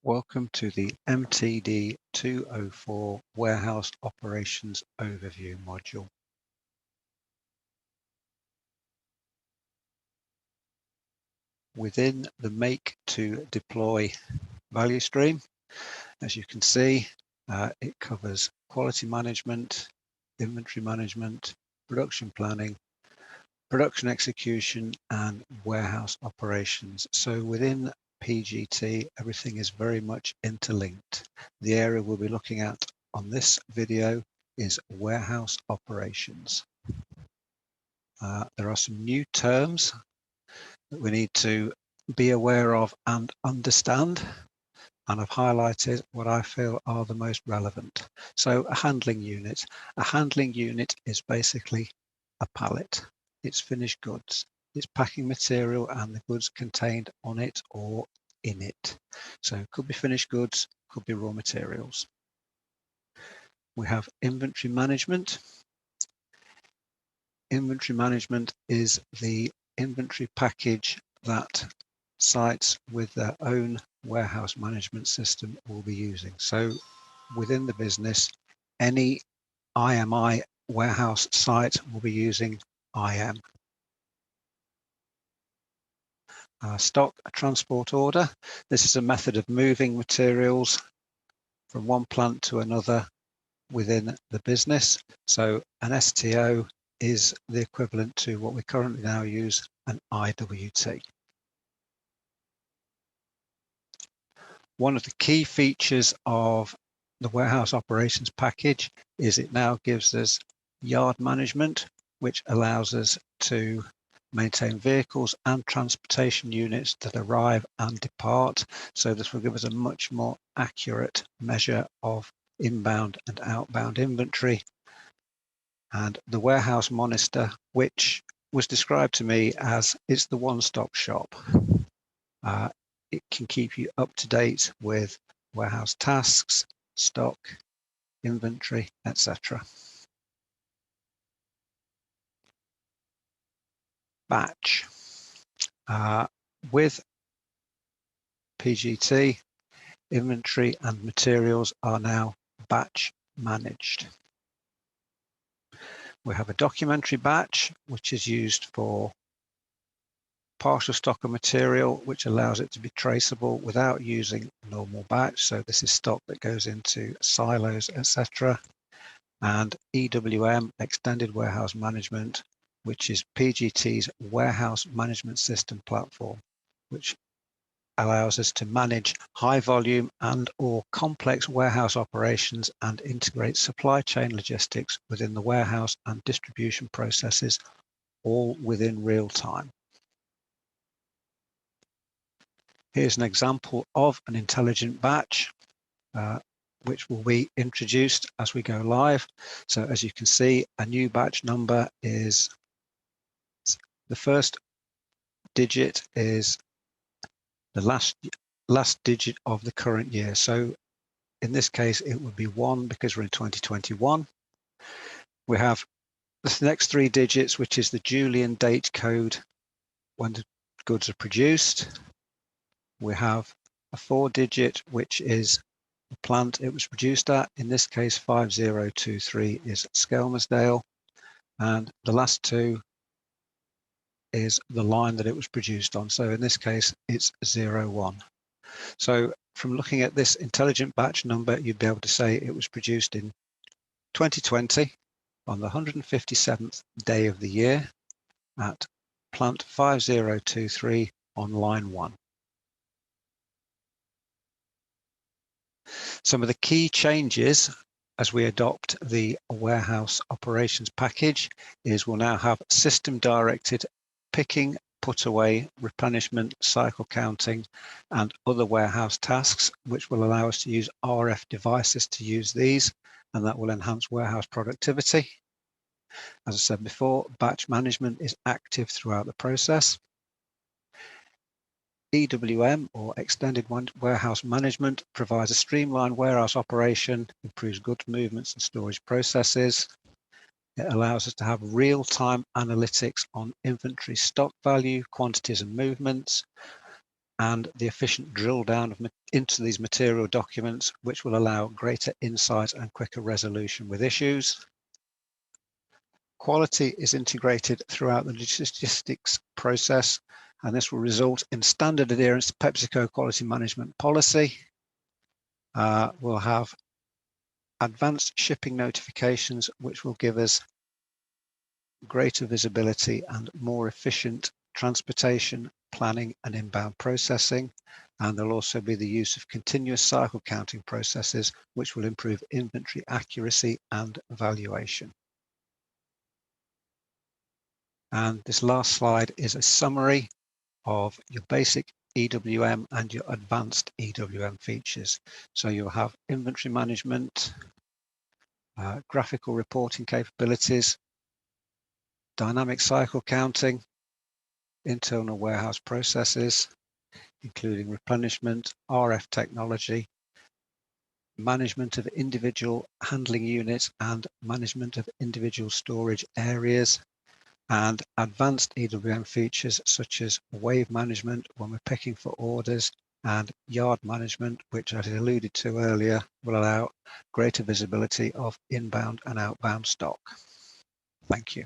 Welcome to the MTD 204 Warehouse Operations Overview module. Within the Make to Deploy value stream, as you can see, it covers quality management, inventory management, production planning, production execution, and warehouse operations. So within PGT, everything is very much interlinked. The area we'll be looking at on this video is warehouse operations. There are some new terms that we need to be aware of and understand, and I've highlighted what I feel are the most relevant. So a handling unit. A handling unit is basically a pallet. It's finished goods. It's packing material and the goods contained on it or in it. So it could be finished goods, could be raw materials. We have inventory management. Inventory management is the inventory package that sites with their own warehouse management system will be using. So within the business, any IMI warehouse site will be using IM. Stock transport order. This is a method of moving materials from one plant to another within the business. So an STO is the equivalent to what we currently now use, an IWT. One of the key features of the warehouse operations package is it now gives us yard management, which allows us to maintain vehicles and transportation units that arrive and depart. So this will give us a much more accurate measure of inbound and outbound inventory. And the warehouse monitor, which was described to me as it's the one-stop shop. It can keep you up to date with warehouse tasks, stock, inventory, etc. Batch. With PGT, inventory and materials are now batch managed. We have a documentary batch, which is used for partial stock of material, which allows it to be traceable without using normal batch. So this is stock that goes into silos, etc. And EWM, Extended Warehouse Management, which is PGT's warehouse management system platform, which allows us to manage high volume and or complex warehouse operations and integrate supply chain logistics within the warehouse and distribution processes, all within real time. Here's an example of an intelligent batch, which will be introduced as we go live. So as you can see, a new batch number is, the first digit is the last digit of the current year. So in this case, it would be 1 because we're in 2021. We have the next 3 digits, which is the Julian date code when the goods are produced. We have a 4-digit, which is the plant it was produced at. In this case, 5023 is Skelmersdale. And the last 2 is the line that it was produced on. So in this case, it's 01. So from looking at this intelligent batch number, you'd be able to say it was produced in 2020 on the 157th day of the year at plant 5023 on line 1. Some of the key changes as we adopt the warehouse operations package is we'll now have system directed picking, put away, replenishment, cycle counting, and other warehouse tasks, which will allow us to use RF devices to use these, and that will enhance warehouse productivity. As I said before, batch management is active throughout the process. EWM, or Extended Warehouse Management, provides a streamlined warehouse operation, improves goods movements and storage processes. It allows us to have real-time analytics on inventory stock value, quantities and movements. and the efficient drill down into these material documents, which will allow greater insight and quicker resolution with issues. Quality is integrated throughout the logistics process, and this will result in standard adherence to PepsiCo quality management policy. We'll have advanced shipping notifications, which will give us greater visibility and more efficient transportation, planning and inbound processing. And there'll also be the use of continuous cycle counting processes, which will improve inventory accuracy and valuation. And this last slide is a summary of your basic EWM and your advanced EWM features. So you'll have inventory management, graphical reporting capabilities, dynamic cycle counting, internal warehouse processes, including replenishment, RF technology, management of individual handling units and management of individual storage areas, and advanced EWM features such as wave management when we're picking for orders, and yard management, which as I alluded to earlier, will allow greater visibility of inbound and outbound stock. Thank you.